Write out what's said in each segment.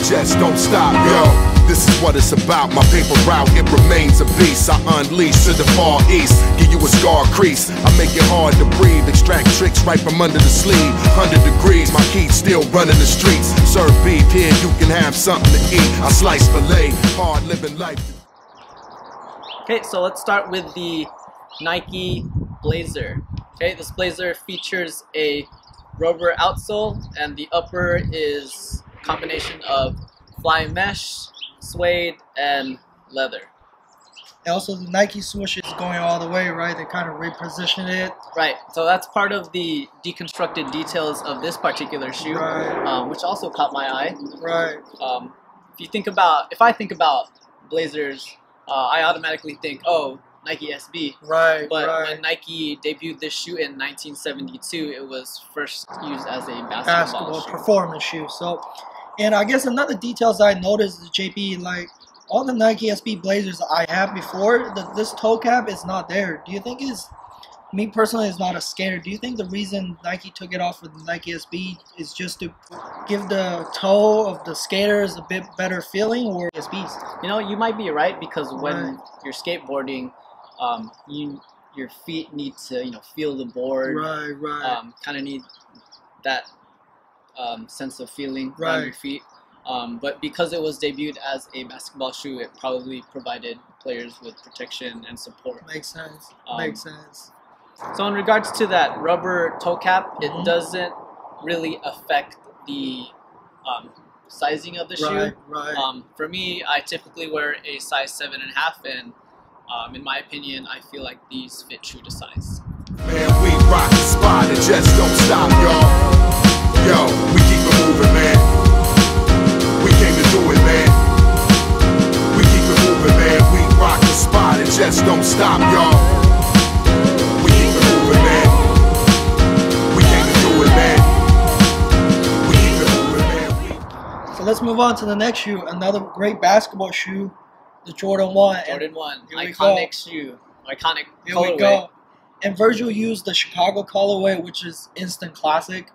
just don't stop, yo. This is what it's about, my paper route, it remains a beast. I unleash to the far east, give you a scar crease. I make it hard to breathe, extract tricks right from under the sleeve. 100 degrees, my keys still running the streets. Serve beef, here you can have something to eat. I slice filet, hard living life. Okay, so let's start with the Nike Blazer. Okay, this Blazer features a rubber outsole, and the upper is a combination of fly mesh, suede, and leather. And also the Nike swoosh is going all the way, right? They kind of reposition it. Right, so that's part of the deconstructed details of this particular shoe, Right. Which also caught my eye. Right. If I think about Blazers, I automatically think, oh, Nike SB. Right. But right. when Nike debuted this shoe in 1972, it was first used as a basketball shoe. Performance shoe. So, and I guess another details I noticed is JP, like all the Nike SB Blazers I had before, this toe cap is not there. Do you think me personally is not a skater? Do you think the reason Nike took it off for the Nike SB is just to give the toe of the skaters a bit better feeling, or SBs? You know, you might be right, because when you're skateboarding, your feet need to feel the board. Right. Kind of need that sense of feeling Right. around your feet. But because it was debuted as a basketball shoe, it probably provided players with protection and support. Makes sense. Makes sense. So in regards to that rubber toe cap, it doesn't really affect the sizing of the shoe. Right. For me, I typically wear a size 7.5, and in my opinion, I feel like these fit true to size. Man, we rock the spot and just don't stop, y'all. Yo, we keep it moving, man. We came to do it, man. We keep it moving, man. We rock the spot and just don't stop, y'all. We keep it moving, man. We came to do it, man. We keep it moving, man. So let's move on to the next shoe. Another great basketball shoe, the Jordan 1. Jordan 1, Here we iconic go. shoe, iconic Here colorway. we go. And Virgil used the Chicago colorway, which is instant classic.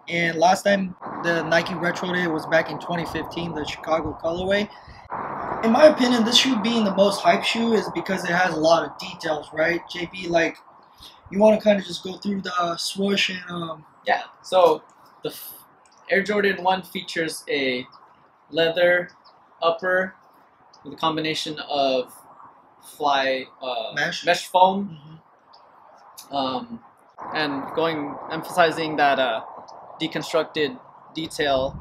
And last time the Nike Retro Day was back in 2015, the Chicago colorway. In my opinion, this shoe being the most hype shoe is because it has a lot of details, right? JP, like, you want to kind of just go through the swoosh and Yeah, so the Air Jordan 1 features a leather upper with a combination of fly mesh foam, and emphasizing that deconstructed detail.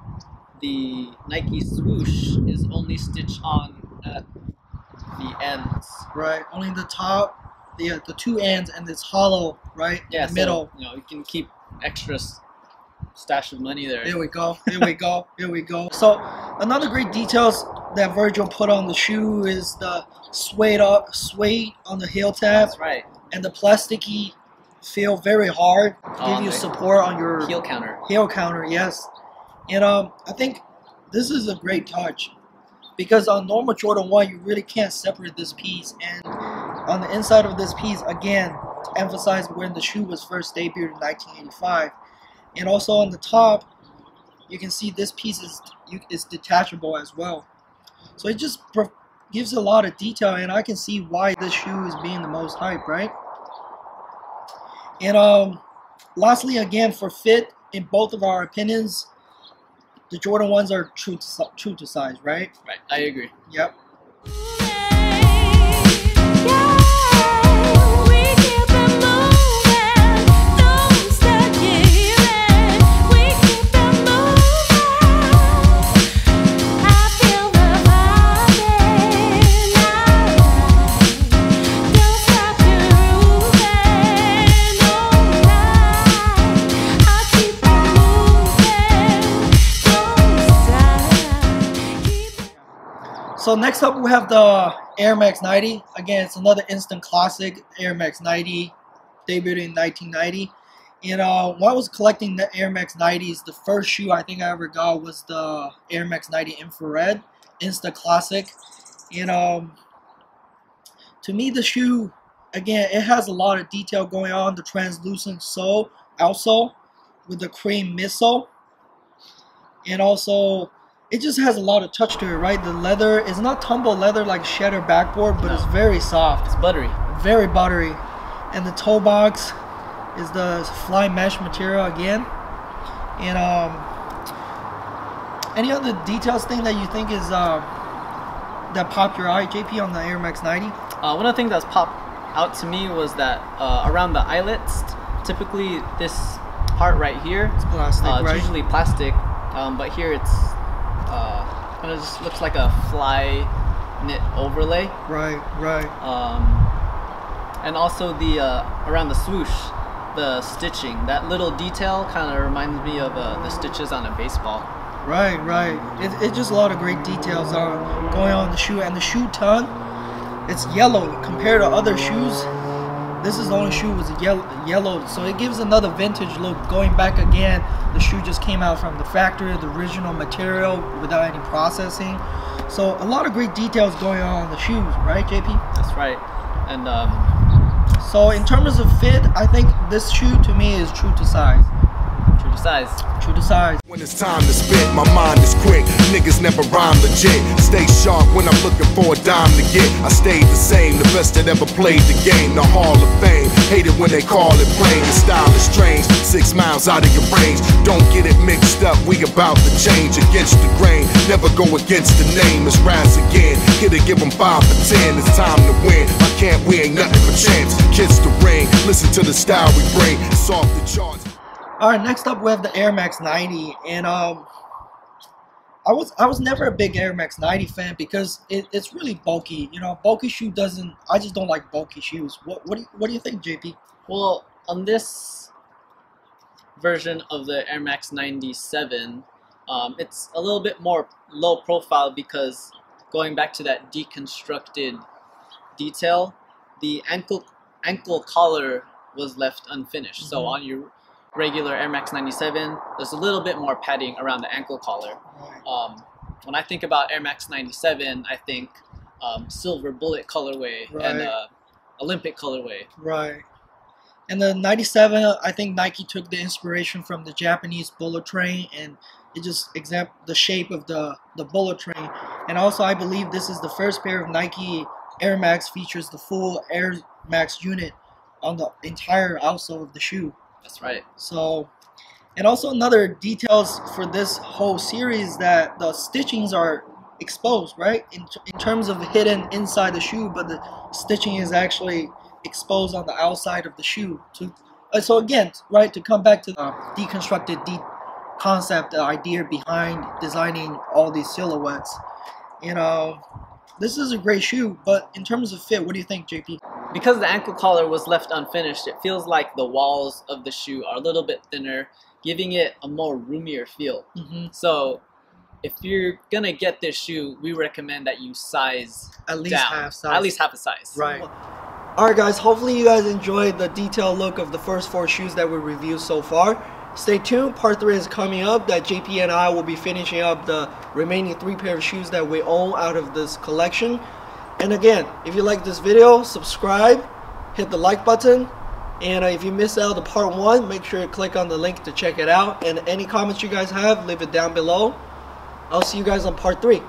The Nike swoosh is only stitched on at the ends. right, only the top, the two ends, and it's hollow, right? Yeah, in the middle. So, you can keep extra stash of money there. Here we go. Here we go. Here we go. So another great details that Virgil put on the shoe is the suede on the heel tab. That's right. And the plasticky feel very hard. Give you support on your heel counter. Heel counter, yes. And I think this is a great touch because on normal Jordan 1 you really can't separate this piece, and on the inside of this piece, again, to emphasize when the shoe was first debuted in 1985. And also on the top, you can see this piece is detachable as well. So it just gives a lot of detail, and I can see why this shoe is being the most hype, right? And lastly, again, for fit, in both of our opinions, the Jordan 1s are true to size, right? Right, I agree. Yep. So next up we have the Air Max 90. Again, it's another instant classic, Air Max 90, debuted in 1990. And when I was collecting the Air Max 90s, the first shoe I think I ever got was the Air Max 90 Infrared, instant classic. And to me, the shoe, again, it has a lot of detail going on. The translucent outsole with the cream midsole. And also, it just has a lot of touch to it, right? The leather is not tumble leather like cheddar backboard, but it's very soft. It's buttery. Very buttery. And the toe box is the fly mesh material again. And any other details thing that you think is that popped your eye, JP, on the Air Max 90? One of the things that's popped out to me was that around the eyelets, typically this part right here, It's plastic, it's right? usually plastic, but here it's kind of just looks like a fly knit overlay. Right, right. And also the around the swoosh, the stitching, that little detail kind of reminds me of the stitches on a baseball. Right, right. It's just a lot of great details going on in the shoe. And the shoe tongue, it's yellow compared to other shoes. This is the only shoe was yellow, so it gives another vintage look. Going back again, the shoe just came out from the factory, the original material without any processing. So a lot of great details going on the shoes, right, JP? That's right. And so in terms of fit, I think this shoe to me is true to size. true to size. True to size. When it's time to spit, my mind is quick. Niggas never rhyme legit. Stay sharp when I'm looking for a dime to get. I stayed the same, the best that ever played the game. The Hall of Fame. Hate it when they call it plain. The style is strange. 6 miles out of your range. Don't get it mixed up. We about to change against the grain. Never go against the name. It's rise again. Here to give them 5 for 10. It's time to win. I can't. We ain't nothing but chance. Kiss the ring. Listen to the style we bring. It's off the charts. All right, next up we have the Air Max 90, and I was never a big Air Max 90 fan because it's really bulky. You know, bulky shoe doesn't. I just don't like bulky shoes. What do you think, JP? Well, on this version of the Air Max 97, it's a little bit more low profile because going back to that deconstructed detail, the ankle collar was left unfinished. So on your regular Air Max 97, there's a little bit more padding around the ankle collar. When I think about Air Max 97, I think silver bullet colorway and Olympic colorway. Right. And the 97, I think Nike took the inspiration from the Japanese bullet train, and it just the shape of the bullet train. And also, I believe this is the first pair of Nike Air Max features the full Air Max unit on the entire outsole of the shoe. That's right. So, and also another details for this whole series that the stitchings are exposed, right? In terms of hidden inside the shoe, but the stitching is actually exposed on the outside of the shoe. So again, right, to come back to the deconstructed concept, the idea behind designing all these silhouettes. You know, this is a great shoe, but in terms of fit, what do you think, JP? Because the ankle collar was left unfinished, it feels like the walls of the shoe are a little bit thinner, giving it a more roomier feel. So if you're gonna get this shoe, we recommend that you size at least down. half size. At least half a size. Right. Alright guys, hopefully you guys enjoyed the detailed look of the first 4 shoes that we reviewed so far. Stay tuned, part 3 is coming up that JP and I will be finishing up the remaining 3 pair of shoes that we own out of this collection. And again, if you like this video, subscribe, hit the like button, and if you missed out on part 1, make sure you click on the link to check it out. And any comments you guys have, leave it down below. I'll see you guys on part 3.